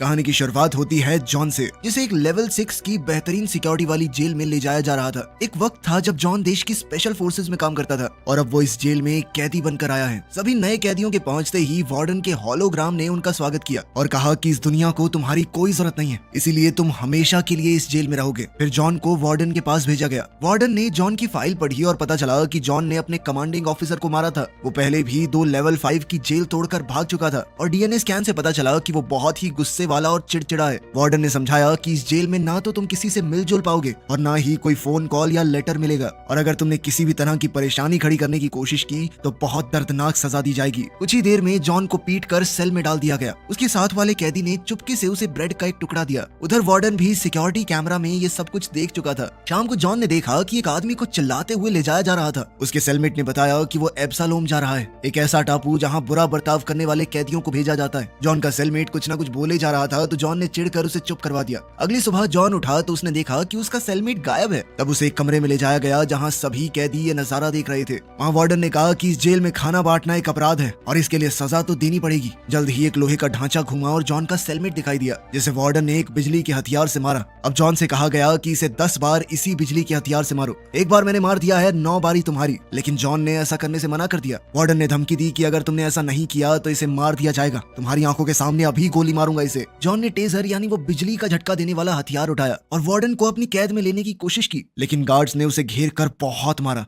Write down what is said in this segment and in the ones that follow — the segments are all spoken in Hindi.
कहानी की शुरुआत होती है जॉन से, जिसे एक लेवल 6 की बेहतरीन सिक्योरिटी वाली जेल में ले जाया जा रहा था। एक वक्त था जब जॉन देश की स्पेशल फोर्सेस में काम करता था और अब वो इस जेल में एक कैदी बनकर आया है। सभी नए कैदियों के पहुंचते ही वार्डन के होलोग्राम ने उनका स्वागत किया और कहा कि इस दुनिया को तुम्हारी कोई जरूरत नहीं है, इसीलिए तुम हमेशा के लिए इस जेल में रहोगे। फिर जॉन को वार्डन के पास भेजा गया। वार्डन ने जॉन की फाइल पढ़ी और पता चला कि जॉन ने अपने कमांडिंग ऑफिसर को मारा था। वो पहले भी 2 लेवल 5 की जेल तोड़कर भाग चुका था और डीएनए स्कैन से पता चला कि वो बहुत ही गुस्से वाला और चिड़चिड़ा है। वार्डन ने समझाया कि इस जेल में ना तो तुम किसी से मिलजुल पाओगे और ना ही कोई फोन कॉल या लेटर मिलेगा, और अगर तुमने किसी भी तरह की परेशानी खड़ी करने की कोशिश की तो बहुत दर्दनाक सजा दी जाएगी। कुछ ही देर में जॉन को पीट कर सेल में डाल दिया गया। उसके साथ वाले कैदी ने चुपके से उसे ब्रेड का एक टुकड़ा दिया। उधर वार्डन भी सिक्योरिटी कैमरा में ये सब कुछ देख चुका था। शाम को जॉन ने देखा कि एक आदमी को चिल्लाते हुए ले जाया जा रहा था। उसके सेलमेट ने बताया कि वो एब्सालोम जा रहा है, एक ऐसा टापू जहाँ बुरा बर्ताव करने वाले कैदियों को भेजा जाता है। जॉन का सेलमेट कुछ न कुछ बोले जा रहा था तो जॉन ने चिढ़कर उसे चुप करवा दिया। अगली सुबह जॉन उठा तो उसने देखा कि उसका सेलमेट गायब है। तब उसे एक कमरे में ले जाया गया जहाँ सभी कैदी ये नजारा देख रहे थे। वहाँ वार्डन ने कहा कि इस जेल में खाना बांटना एक अपराध है और इसके लिए सजा तो देनी पड़ेगी। जल्द ही एक लोहे का ढांचा घुमा और जॉन का सेलमेट दिखाई दिया, जिसे वार्डन ने एक बिजली के हथियार से मारा। अब जॉन से कहा गया कि इसे 10 बार इसी बिजली के हथियार से मारो। एक बार मैंने मार दिया है, 9 बारी तुम्हारी। लेकिन जॉन ने ऐसा करने से मना कर दिया। वार्डन ने धमकी दी कि अगर तुमने ऐसा नहीं किया तो इसे मार दिया जाएगा, तुम्हारी आंखों के सामने अभी गोली मारूंगा इसे। जॉन ने टेजर यानी वो बिजली का झटका देने वाला हथियार उठाया और वार्डन को अपनी कैद में लेने की कोशिश की, लेकिन गार्ड्स ने उसे घेर कर बहुत मारा।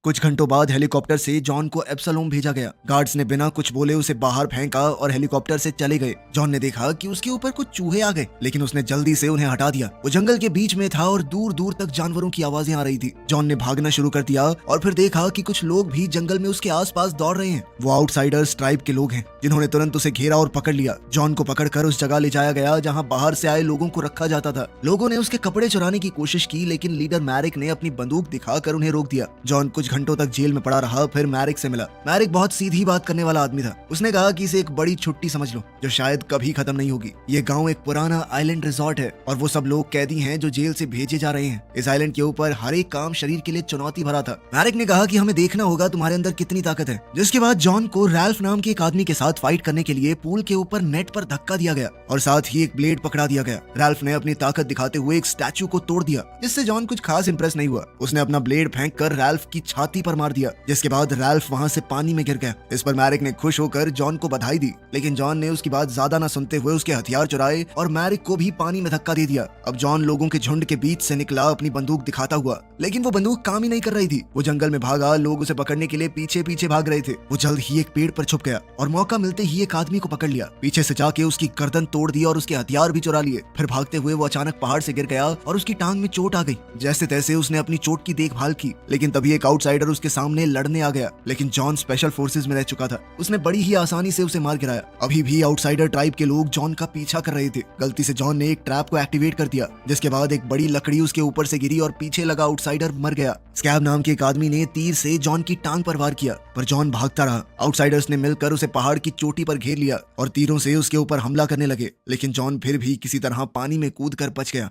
कुछ घंटों बाद हेलीकॉप्टर से जॉन को एब्सालोम भेजा गया। गार्ड्स ने बिना कुछ बोले उसे बाहर फेंका और हेलीकॉप्टर से चले गए। जॉन ने देखा कि उसके ऊपर कुछ चूहे आ गए, लेकिन उसने जल्दी से उन्हें हटा दिया। वो जंगल के बीच में था और दूर दूर तक जानवरों की आवाजें आ रही थी। जॉन ने भागना शुरू कर दिया और फिर देखा कि कुछ लोग भी जंगल में उसके आसपास दौड़ रहे हैं। वो आउटसाइडर्स ट्राइब के लोग हैं, जिन्होंने तुरंत उसे घेरा और पकड़ लिया। जॉन को पकड़कर उस जगह ले जाया गया जहाँ बाहर से आए लोगों को रखा जाता था। लोगों ने उसके कपड़े चुराने की कोशिश की, लेकिन लीडर मैरिक ने अपनी बंदूक दिखाकर उन्हें रोक दिया। जॉन कुछ घंटों तक जेल में रहा, फिर मैरिक से मिला। मैरिक बहुत सीधी बात करने वाला आदमी था। उसने कहा कि इसे एक बड़ी छुट्टी समझ लो जो शायद कभी खत्म नहीं होगी। ये गांव एक पुराना आइलैंड रिजॉर्ट है और वो सब लोग कैदी हैं जो जेल से भेजे जा रहे हैं। इस आइलैंड के ऊपर हर एक काम शरीर के लिए चुनौती भरा था। मैरिक ने कहा कि हमें देखना होगा तुम्हारे अंदर कितनी ताकत है। जिसके बाद जॉन को रैल्फ नाम के एक आदमी के साथ फाइट करने के लिए पूल के ऊपर नेट पर धक्का दिया गया और साथ ही एक ब्लेड पकड़ा दिया गया। रैल्फ ने अपनी ताकत दिखाते हुए एक स्टैचू को तोड़ दिया, जिससे जॉन कुछ खास इंप्रेस नहीं हुआ। उसने अपना ब्लेड फेंक कर रैल्फ की छाती पर मार दिया, जिसके बाद रैल्फ वहां से पानी में गिर गया। इस पर मैरिक ने खुश होकर जॉन को बधाई दी, लेकिन जॉन ने उसकी बात ज्यादा न सुनते हुए उसके हथियार चुराए और मैरिक को भी पानी में धक्का दे दिया। अब जॉन लोगों के झुंड के बीच से निकला अपनी बंदूक दिखाता हुआ, लेकिन वो बंदूक काम ही नहीं कर रही थी। वो जंगल में भागा, लोग उसे पकड़ने के लिए पीछे पीछे भाग रहे थे। वो जल्द ही एक पेड़ पर छुप गया और मौका मिलते ही एक आदमी को पकड़ लिया। पीछे से जाके उसकी गर्दन तोड़ दी और उसके हथियार भी चुरा लिए। फिर भागते हुए वो अचानक पहाड़ से गिर गया और उसकी टांग में चोट आ गई। जैसे तैसे उसने अपनी चोट की देखभाल की, लेकिन तभी एक आउटसाइडर उसके सामने लड़ने आ गया। लेकिन जॉन स्पेशल फोर्सेस में रह चुका था। उसने बड़ी ही आसानी से उसे मार गिराया। अभी भी आउटसाइडर ट्राइब के लोग जॉन का पीछा कर रहे थे। गलती से जॉन ने एक ट्रैप को एक्टिवेट कर दिया, जिसके बाद एक बड़ी लकड़ी उसके ऊपर से गिरी और पीछे लगा आउटसाइडर मर गया। स्कैब नाम के एक आदमी ने तीर से जॉन की टांग पर वार किया, पर जॉन भागता रहा। आउटसाइडर्स ने मिलकर उसे पहाड़ की चोटी पर घेर लिया और तीरों से उसके ऊपर हमला करने लगे, लेकिन जॉन फिर भी किसी तरह पानी में कूदकर बच गया।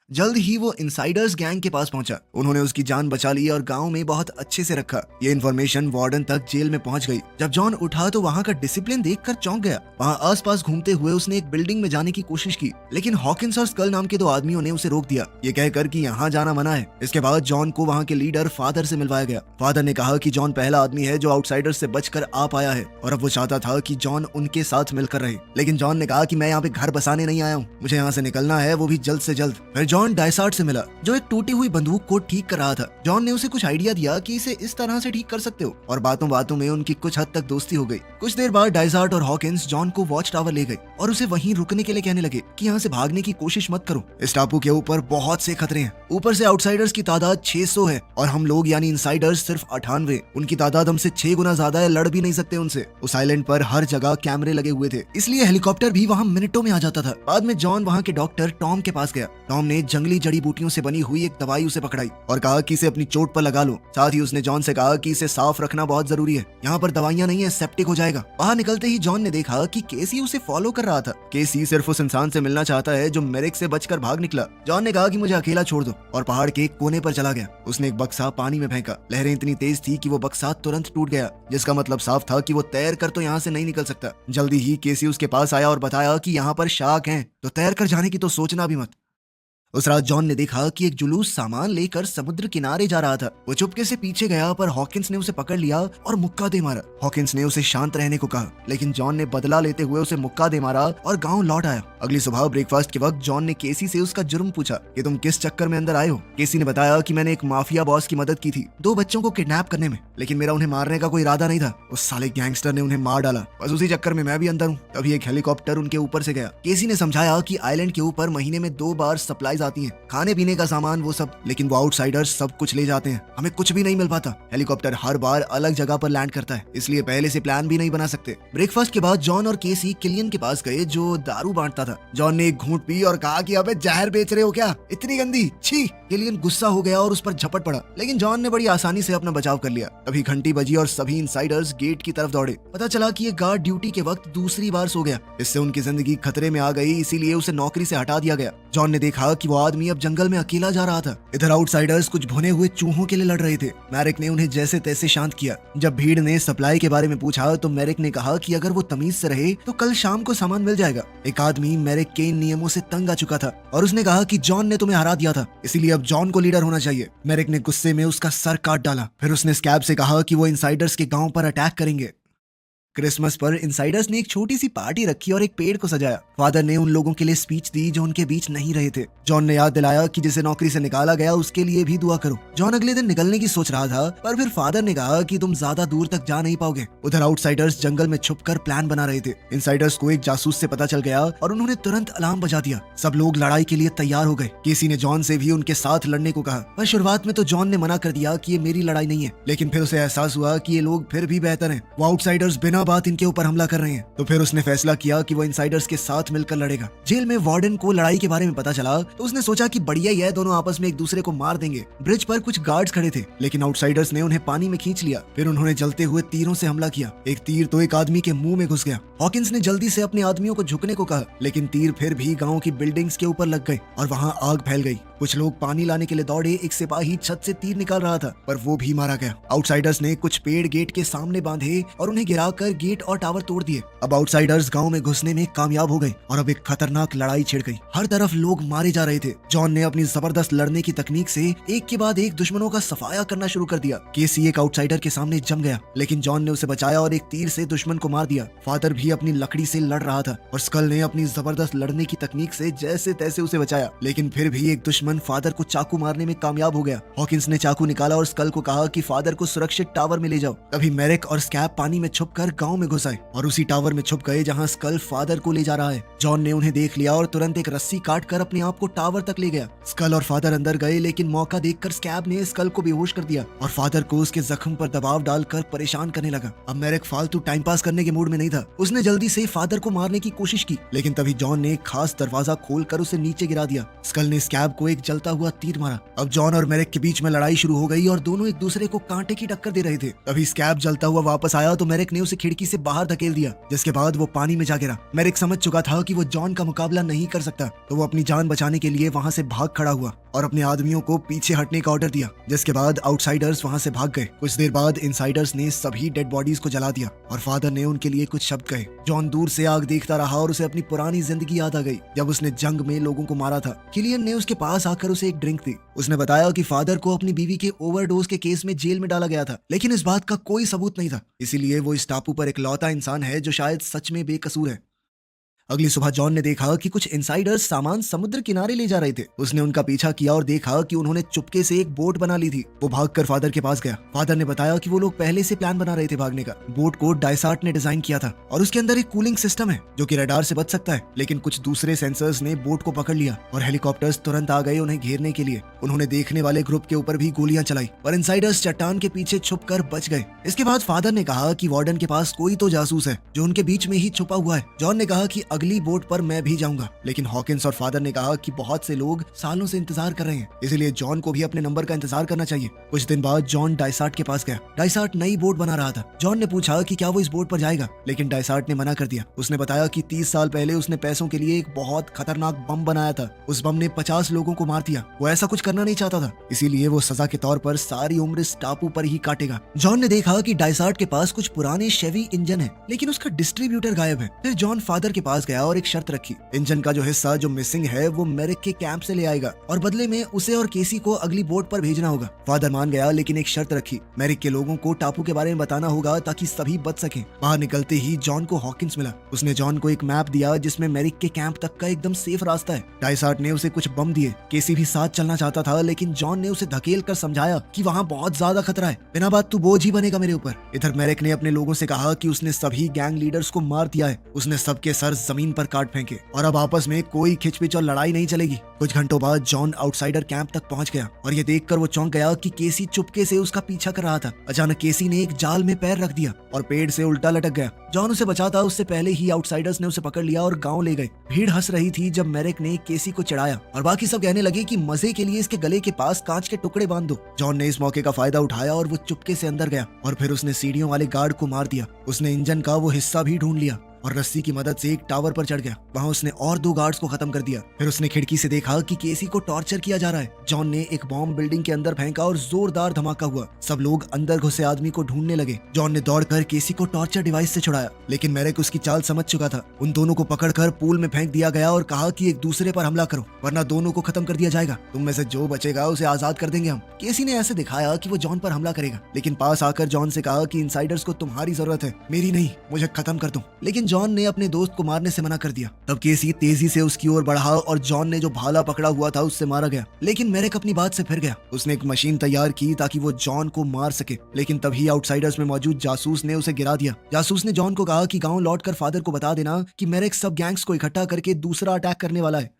जल्द ही वो इनसाइडर्स गैंग के पास पहुंचा। उन्होंने उसकी जान बचा ली और गांव में बहुत अच्छे से रखा। ये इन्फॉर्मेशन वार्डन तक जेल में पहुंच गई। जब जॉन उठा तो वहां का डिसिप्लिन देखकर चौंक गया। वहां आसपास घूमते हुए उसने एक बिल्डिंग में जाने की कोशिश की, लेकिन हॉकिंस और स्कल नाम के 2 आदमियों ने उसे रोक दिया, ये कहकर कि यहाँ जाना मना है। इसके बाद जॉन को वहाँ के लीडर फादर से मिलवाया गया। फादर ने कहा कि जॉन पहला आदमी है जो आउटसाइडर से बचकर आ पाया है और अब वो चाहता था कि जॉन उनके साथ मिलकर रहे। लेकिन जॉन ने कहा कि मैं यहाँ पे घर बसाने नहीं आया हूँ, मुझे यहाँ से निकलना है, वो भी जल्द से जल्द। फिर जॉन डायसार्ट से जो एक टूटी हुई बंदूक को ठीक कर रहा था। जॉन ने उसे कुछ आइडिया दिया कि इसे इस तरह से ठीक कर सकते हो और बातों बातों में उनकी कुछ हद तक दोस्ती हो गई। कुछ देर बाद डायसार्ट और हॉकिंस जॉन को वॉच टावर ले गए और उसे वहीं रुकने के लिए कहने लगे कि यहाँ से भागने की कोशिश मत करो, इस टापू के ऊपर बहुत से खतरे हैं। ऊपर से आउटसाइडर्स की तादाद 600 है और हम लोग यानी इनसाइडर्स सिर्फ 98। उनकी तादाद हमसे 6 गुना ज्यादा है, लड़ भी नहीं सकते उनसे। उस आइलैंड पर हर जगह कैमरे लगे हुए थे, इसलिए हेलीकॉप्टर भी वहाँ मिनटों में आ जाता था। बाद में जॉन वहाँ के डॉक्टर टॉम के पास गया। टॉम ने जंगली जड़ी बूटियों से बनी हुई एक दवाई उसे पकड़ाई और कहा कि इसे अपनी चोट पर लगा लो। साथ ही उसने जॉन से कहा कि इसे साफ रखना बहुत जरूरी है, यहाँ पर दवाइयाँ नहीं है, सेप्टिक हो जाएगा। बाहर निकलते ही जॉन ने देखा कि केसी उसे फॉलो कर रहा था। केसी सिर्फ उस इंसान से मिलना चाहता है जो मेरिक से बचकर भाग निकला। जॉन ने कहा कि मुझे अकेला छोड़ दो, और पहाड़ के एक कोने पर चला गया। उसने एक बक्सा पानी में फेंका। लहरें इतनी तेज थी कि वो बक्सा तुरंत टूट गया, जिसका मतलब साफ था कि वो तैर कर तो यहाँ से नहीं निकल सकता। जल्दी ही केसी उसके पास आया और बताया कि यहाँ पर शार्क हैं, तो तैर कर जाने की तो सोचना भी मत। उस रात जॉन ने देखा कि एक जुलूस सामान लेकर समुद्र किनारे जा रहा था। वो चुपके से पीछे गया, पर हॉकिंस ने उसे पकड़ लिया और मुक्का दे मारा। हॉकिंस ने उसे शांत रहने को कहा, लेकिन जॉन ने बदला लेते हुए उसे मुक्का दे मारा और गांव लौट आया। अगली सुबह ब्रेकफास्ट के वक्त जॉन ने केसी से उसका जुर्म पूछा कि तुम किस चक्कर में अंदर आए हो। केसी ने बताया कि मैंने एक माफिया बॉस की मदद की थी 2 बच्चों को किडनैप करने में, लेकिन मेरा उन्हें मारने का कोई इरादा नहीं था। उस साले गैंगस्टर ने उन्हें मार डाला, बस उसी चक्कर में मैं भी अंदर हूँ। तभी एक हेलीकॉप्टर उनके ऊपर से गया। केसी ने समझाया कि आइलैंड के ऊपर महीने में 2 बार सप्लाईज आती हैं, खाने पीने का सामान वो सब, लेकिन वो आउटसाइडर्स सब कुछ ले जाते हैं, हमें कुछ भी नहीं मिल पाता। हेलीकॉप्टर हर बार अलग जगह पर लैंड करता है, इसलिए पहले से प्लान भी नहीं बना सकते। ब्रेकफास्ट के बाद जॉन और केसी किलियन के पास गए, जो दारू बांटता था। जॉन ने एक घूंट पी और कहा कि अबे जहर बेच रहे हो क्या, इतनी गंदी, छी। किलियन गुस्सा हो गया और उस पर झपट पड़ा, लेकिन जॉन ने बड़ी आसानी से अपना बचाव कर लिया। अभी घंटी बजी और सभी इनसाइडर्स गेट की तरफ दौड़े। पता चला कि ये गार्ड ड्यूटी के वक्त दूसरी बार सो गया। इससे उनकी जिंदगी खतरे में आ गई, इसीलिए उसे नौकरी से हटा दिया गया। जॉन ने देखा कि वो आदमी अब जंगल में अकेला जा रहा था। इधर आउटसाइडर्स कुछ भुने हुए चूहों के लिए लड़ रहे थे। मैरिक ने उन्हें जैसे तैसे शांत किया। जब भीड़ ने सप्लाई के बारे में पूछा तो मैरिक ने कहा कि अगर वो तमीज से रहे तो कल शाम को सामान मिल जाएगा। एक आदमी मैरिक के इन नियमों से तंग आ चुका था और उसने कहा कि जॉन ने तुम्हें हरा दिया था, इसीलिए अब जॉन को लीडर होना चाहिए। मैरिक ने गुस्से में उसका सर काट डाला। फिर उसने स्कैब से कहा कि वो इनसाइडर्स के गांव पर अटैक करेंगे। क्रिसमस पर इनसाइडर्स ने एक छोटी सी पार्टी रखी और एक पेड़ को सजाया। फादर ने उन लोगों के लिए स्पीच दी जो उनके बीच नहीं रहे थे। जॉन ने याद दिलाया कि जिसे नौकरी से निकाला गया उसके लिए भी दुआ करो। जॉन अगले दिन निकलने की सोच रहा था, पर फिर फादर ने कहा कि तुम ज्यादा दूर तक जा नहीं पाओगे। उधर आउटसाइडर्स जंगल में छुपकर प्लान बना रहे थे। इनसाइडर्स को एक जासूस से पता चल गया और उन्होंने तुरंत अलार्म बजा दिया। सब लोग लड़ाई के लिए तैयार हो गए। केसी ने जॉन से भी उनके साथ लड़ने को कहा, पर शुरुआत में तो जॉन ने मना कर दिया कि ये मेरी लड़ाई नहीं है, लेकिन फिर उसे एहसास हुआ कि ये लोग फिर भी बेहतर हैं। वो आउटसाइडर्स बिना बात इनके ऊपर हमला कर रहे हैं। तो फिर उसने फैसला किया कि वो इनसाइडर्स के साथ मिलकर लड़ेगा। जेल में वार्डन को लड़ाई के बारे में पता चला तो उसने सोचा कि बढ़िया ही है, दोनों आपस में एक दूसरे को मार देंगे। ब्रिज पर कुछ गार्ड्स खड़े थे, लेकिन आउटसाइडर्स ने उन्हें पानी में खींच लिया। फिर उन्होंने जलते हुए तीरों से हमला किया। एक तीर तो एक आदमी के मुंह में घुस गया। हॉकिंस ने जल्दी से अपने आदमियों को झुकने को कहा, लेकिन तीर फिर भी गांव की बिल्डिंग्स के ऊपर लग गए और वहां आग फैल गई। कुछ लोग पानी लाने के लिए दौड़े। एक सिपाही छत से तीर निकाल रहा था, पर वो भी मारा गया। आउटसाइडर्स ने कुछ पेड़ गेट के सामने बांधे और उन्हें गिराकर गेट और टावर तोड़ दिए। अब आउटसाइडर्स गांव में घुसने में कामयाब हो गए और अब एक खतरनाक लड़ाई छिड़ गई। हर तरफ लोग मारे जा रहे थे। जॉन ने अपनी जबरदस्त लड़ने की तकनीक से एक के बाद एक दुश्मनों का सफाया करना शुरू कर दिया। केसी एक आउटसाइडर के सामने जम गया, लेकिन जॉन ने उसे बचाया और एक तीर से दुश्मन को मार दिया। फादर भी अपनी लकड़ी से लड़ रहा था और स्कल ने अपनी जबरदस्त लड़ने की तकनीक से जैसे तैसे उसे बचाया, लेकिन फिर भी एक दुश्मन फादर को चाकू मारने में कामयाब हो गया। हॉकिंस ने चाकू निकाला और स्कल को कहा कि फादर को सुरक्षित टावर में ले जाओ। तभी मैरिक और स्कैब पानी में छुपकर गांव में घुस आए और उसी टावर में छुप गए जहां स्कल फादर को ले जा रहा है। जॉन ने उन्हें देख लिया और तुरंत एक रस्सी काट कर अपने आप को टावर तक ले गया। स्कल और फादर अंदर गए, लेकिन मौका देखकर स्कैब ने स्कल को बेहोश कर दिया और फादर को उसके जख्म पर दबाव डालकर परेशान करने लगा। अब मैरिक फालतू टाइम पास करने के मूड में नहीं था। उसने जल्दी से फादर को मारने की कोशिश की, लेकिन तभी जॉन ने एक खास दरवाजा खोलकर उसे नीचे गिरा दिया। स्कल ने स्कैब को एक जलता हुआ तीर मारा। अब जॉन और मैरिक के बीच में लड़ाई शुरू हो गई और दोनों एक दूसरे को कांटे की टक्कर दे रहे थे। तभी स्कैब जलता हुआ वापस आया तो मैरिक ने उसे खिड़की से बाहर धकेल दिया, जिसके बाद वो पानी में जा गिरा। मैरिक समझ चुका था कि वो जॉन का मुकाबला नहीं कर सकता, तो वो अपनी जान बचाने के लिए वहां से भाग खड़ा हुआ और अपने आदमियों को पीछे हटने का ऑर्डर दिया, जिसके बाद आउटसाइडर्स वहां से भाग गए। कुछ देर बाद इनसाइडर्स ने सभी डेड बॉडीज को जला दिया और फादर ने उनके लिए कुछ शब्द कहे। जॉन दूर से आग देखता रहा और उसे अपनी पुरानी जिंदगी याद आ गई, जब उसने जंग में लोगों को मारा था। किलियन ने उसके पास आकर उसे एक ड्रिंक दी। उसने बताया कि फादर को अपनी बीवी के ओवरडोज के केस में जेल में डाला गया था, लेकिन इस बात का कोई सबूत नहीं था, इसीलिए वो इस टापू पर इकलौता इंसान है जो शायद सच में बेकसूर है। अगली सुबह जॉन ने देखा कि कुछ इनसाइडर्स सामान समुद्र किनारे ले जा रहे थे। उसने उनका पीछा किया और देखा कि उन्होंने चुपके से एक बोट बना ली थी। वो भागकर फादर के पास गया। फादर ने बताया कि वो लोग पहले से प्लान बना रहे थे भागने का। बोट को डायसार्ट ने डिजाइन किया था और उसके अंदर एक कूलिंग सिस्टम है जो कि रडार से बच सकता है, लेकिन कुछ दूसरे सेंसर्स ने बोट को पकड़ लिया और हेलीकॉप्टर्स तुरंत आ गए उन्हें घेरने के लिए। उन्होंने देखने वाले ग्रुप के ऊपर भी गोलियां चलाई, पर इनसाइडर्स चट्टान के पीछे छुपकर बच गए। इसके बाद फादर ने कहा कि वार्डन के पास कोई तो जासूस है जो उनके बीच में ही छुपा हुआ है। जॉन ने कहा कि अगली बोट पर मैं भी जाऊंगा। लेकिन हॉकिंस और फादर ने कहा कि बहुत से लोग सालों से इंतजार कर रहे हैं, इसलिए जॉन को भी अपने नंबर का इंतजार करना चाहिए। कुछ दिन बाद जॉन डाइसार्ट के पास गया। डाइसार्ट नई बोट बना रहा था। जॉन ने पूछा कि क्या वो इस बोट पर जाएगा, लेकिन डाइसार्ट ने मना कर दिया। उसने बताया कि 30 साल पहले उसने पैसों के लिए एक बहुत खतरनाक बम बनाया था। उस बम ने 50 लोगों को मार दिया। वो ऐसा कुछ करना नहीं चाहता था, इसीलिए वो सजा के तौर पर सारी उम्र इस टापू पर ही काटेगा। जॉन ने देखा कि डाइसार्ट के पास कुछ पुराने शेवी इंजन है, लेकिन उसका डिस्ट्रीब्यूटर गायब है। फिर जॉन फादर के पास गया और एक शर्त रखी। इंजन का जो हिस्सा जो मिसिंग है वो मेरिक के कैंप से ले आएगा और बदले में उसे और केसी को अगली बोट पर भेजना होगा। फादर मान गया, लेकिन एक शर्त रखी। मेरिक के लोगों को टापू के बारे में बताना होगा ताकि सभी बच सकें। बाहर निकलते ही जॉन को हॉकिंस मिला। उसने जॉन को एक मैप दिया जिसमें मेरिक के कैंप तक का एकदम सेफ रास्ता है। डाइसार्ट ने उसे कुछ बम दिए। केसी भी साथ चलना चाहता था, लेकिन जॉन ने उसे धकेल कर समझाया कि वहाँ बहुत ज्यादा खतरा है, बिना बात तू बोझ ही बनेगा मेरे ऊपर। इधर मेरिक ने अपने लोगों से कहा कि उसने सभी गैंग लीडर्स को मार दिया है। उसने सबके सर जमीन पर काट फेंके और अब आपस में कोई खिंचपिच और लड़ाई नहीं चलेगी। कुछ घंटों बाद जॉन आउटसाइडर कैंप तक पहुंच गया और ये देखकर वो चौंक गया कि केसी चुपके से उसका पीछा कर रहा था। अचानक केसी ने एक जाल में पैर रख दिया और पेड़ से उल्टा लटक गया। जॉन उसे बचाता उससे पहले ही आउटसाइडर्स ने उसे पकड़ लिया और गांव ले गए। भीड़ हंस रही थी जब मेरिक ने केसी को चढ़ाया और बाकी सब कहने लगे कि मजे के लिए इसके गले के पास कांच के टुकड़े बांध दो। जॉन ने इस मौके का फायदा उठाया और वो चुपके से अंदर गया और फिर उसने सीढ़ियों वाले गार्ड को मार दिया। उसने इंजन का वो हिस्सा भी ढूंढ लिया और रस्सी की मदद से एक टावर पर चढ़ गया। वहां उसने और 2 गार्ड्स को खत्म कर दिया। फिर उसने खिड़की से देखा कि केसी को टॉर्चर किया जा रहा है। जॉन ने एक बॉम्ब बिल्डिंग के अंदर फेंका और जोरदार धमाका हुआ। सब लोग अंदर घुसे आदमी को ढूंढने लगे। जॉन ने दौड़कर केसी को टॉर्चर डिवाइस से छुड़ाया, लेकिन मेरिक उसकी चाल समझ चुका था। उन दोनों को पकड़कर पूल में फेंक दिया गया और कहा कि एक दूसरे पर हमला करो, वरना दोनों को खत्म कर दिया जाएगा। तुम में से जो बचेगा उसे आजाद कर देंगे हम। केसी ने ऐसे दिखाया कि वो जॉन पर हमला करेगा, लेकिन पास आकर जॉन से कहा कि इनसाइडर्स को तुम्हारी जरूरत है, मेरी नहीं, मुझे खत्म कर दो। लेकिन जॉन ने अपने दोस्त को मारने से मना कर दिया। तब केसी तेजी से उसकी ओर बढ़ा और जॉन ने जो भाला पकड़ा हुआ था उससे मारा गया। लेकिन मेरिक अपनी बात से फिर गया। उसने एक मशीन तैयार की ताकि वो जॉन को मार सके, लेकिन तभी आउटसाइडर्स में मौजूद जासूस ने उसे गिरा दिया। जासूस ने जॉन को कहा कि गांव लौटकर फादर को बता देना कि मेरिक सब गैंग्स को इकट्ठा करके दूसरा अटैक करने वाला है।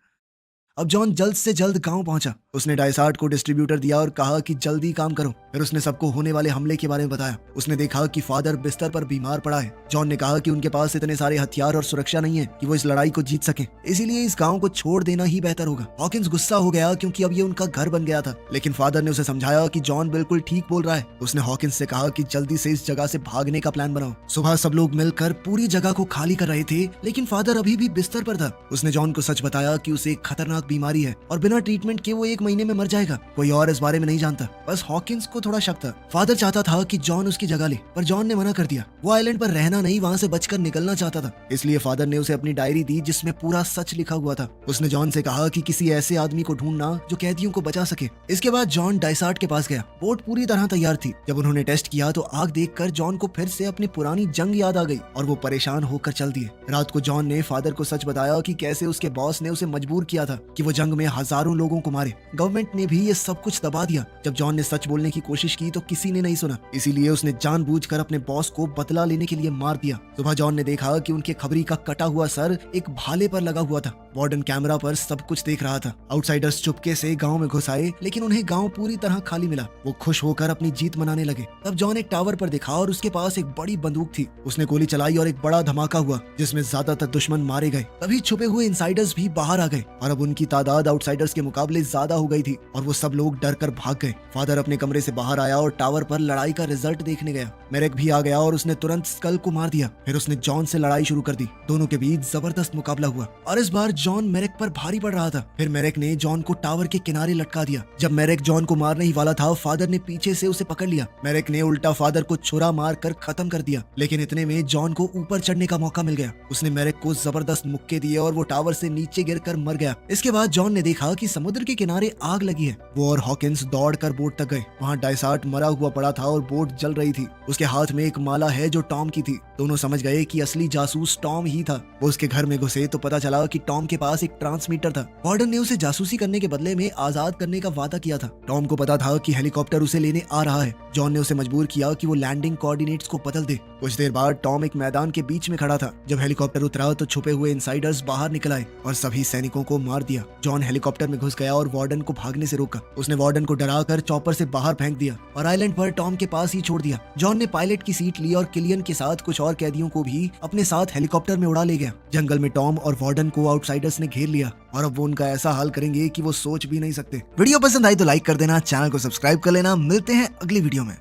अब जॉन जल्द से जल्द गांव पहुंचा। उसने डाइसार्ट को डिस्ट्रीब्यूटर दिया और कहा कि जल्दी काम करो। फिर उसने सबको होने वाले हमले के बारे में बताया। उसने देखा कि फादर बिस्तर पर बीमार पड़ा है। जॉन ने कहा कि उनके पास इतने सारे हथियार और सुरक्षा नहीं है कि वो इस लड़ाई को जीत सके, इसीलिए इस गांव को छोड़ देना ही बेहतर होगा। हॉकिंस गुस्सा हो गया क्योंकि अब ये उनका घर बन गया था, लेकिन फादर ने उसे समझाया कि जॉन बिल्कुल ठीक बोल रहा है। उसने हॉकिंस से कहा कि जल्दी से इस जगह से भागने का प्लान बनाओ। सुबह सब लोग मिलकर पूरी जगह को खाली कर रहे थे, लेकिन फादर अभी भी बिस्तर पर था। उसने जॉन को सच बताया कि उसे एक खतरनाक बीमारी है और बिना ट्रीटमेंट के वो 1 महीने में मर जाएगा। कोई और इस बारे में नहीं जानता, बस हॉकिंस को थोड़ा शक था। फादर चाहता था कि जॉन उसकी जगह ले, पर जॉन ने मना कर दिया। वो आइलैंड पर रहना नहीं, वहाँ से बचकर निकलना चाहता था। इसलिए फादर ने उसे अपनी डायरी दी जिसमें पूरा सच लिखा हुआ था। उसने जॉन से कहा कि किसी ऐसे आदमी को ढूंढना जो कैदियों को बचा सके। इसके बाद जॉन डाइसार्ट के पास गया। बोट पूरी तरह तैयार थी। जब उन्होंने टेस्ट किया तो आग देखकर जॉन को फिर से अपनी पुरानी जंग याद आ गई और वो परेशान होकर चल दिए। रात को जॉन ने फादर को सच बताया कि कैसे उसके बॉस ने उसे मजबूर किया था कि वो जंग में हजारों लोगों को मारे। गवर्नमेंट ने भी ये सब कुछ दबा दिया। जब जॉन ने सच बोलने की कोशिश की तो किसी ने नहीं सुना, इसीलिए उसने जानबूझकर अपने बॉस को बदला लेने के लिए मार दिया। सुबह जॉन ने देखा कि उनके खबरी का कटा हुआ सर एक भाले पर लगा हुआ था। वार्डन कैमरा पर सब कुछ देख रहा था। आउटसाइडर्स चुपके से गांव में घुस आए, लेकिन उन्हें गांव पूरी तरह खाली मिला। वो खुश होकर अपनी जीत मनाने लगे। तब जॉन एक टावर पर दिखा और उसके पास एक बड़ी बंदूक थी। उसने गोली चलाई और एक बड़ा धमाका हुआ जिसमें ज्यादातर दुश्मन मारे गए। तभी छुपे हुए इनसाइडर्स भी बाहर आ गए और अब उनकी तादाद आउटसाइडर्स के मुकाबले ज्यादा हो गई थी और वो सब लोग डर कर भाग गए। फादर अपने कमरे से बाहर आया और टावर पर लड़ाई का रिजल्ट देखने गया। मेरिक भी आ गया और उसने तुरंत स्कल को मार दिया। फिर उसने जॉन से लड़ाई शुरू कर दी। दोनों के बीच जबरदस्त मुकाबला हुआ और इस बार जॉन मेरिक पर भारी पड़ रहा था। फिर मेरिक ने जॉन को टावर के किनारे लटका दिया। जब मेरिक जॉन को मारने ही वाला था, फादर ने पीछे से उसे पकड़ लिया। मेरिक ने उल्टा फादर को छुरा मार कर खत्म कर दिया, लेकिन इतने में जॉन को ऊपर चढ़ने का मौका मिल गया। उसने मेरिक को जबरदस्त मुक्के दिए और वो टावर से नीचे गिरकर मर गया। इसके बाद जॉन ने देखा कि समुद्र के किनारे आग लगी है। वो और हॉकिंस दौड़कर बोट तक गए। वहाँ डाइसार्ट मरा हुआ पड़ा था और बोट जल रही थी। उसके हाथ में एक माला है जो टॉम की थी। दोनों समझ गए कि असली जासूस टॉम ही था। वो उसके घर में घुसे तो पता चला कि टॉम के पास एक ट्रांसमीटर था। वार्डन ने उसे जासूसी करने के बदले में आजाद करने का वादा किया था। टॉम को पता था कि हेलीकॉप्टर उसे लेने आ रहा है। जॉन ने उसे मजबूर किया कि वो लैंडिंग कोऑर्डिनेट्स को बदल दे। कुछ देर बाद टॉम एक मैदान के बीच में खड़ा था। जब हेलीकॉप्टर उतरा तो छुपे हुए इनसाइडर्स बाहर निकल आए और सभी सैनिकों को मार दिया। जॉन हेलीकॉप्टर में घुस गया और वार्डन को भागने से रोका। उसने वार्डन को डराकर चॉपर से बाहर फेंक दिया और आइलैंड पर टॉम के पास ही छोड़ दिया। जॉन ने पायलट की सीट ली और किलियन के साथ कुछ और कैदियों को भी अपने साथ हेलीकॉप्टर में उड़ा ले गया। जंगल में टॉम और वार्डन को आउटसाइडर्स ने घेर लिया और अब वो उनका ऐसा हाल करेंगे कि वो सोच भी नहीं सकते। वीडियो पसंद आई तो लाइक कर देना, चैनल को सब्सक्राइब कर लेना। मिलते हैं अगली वीडियो में।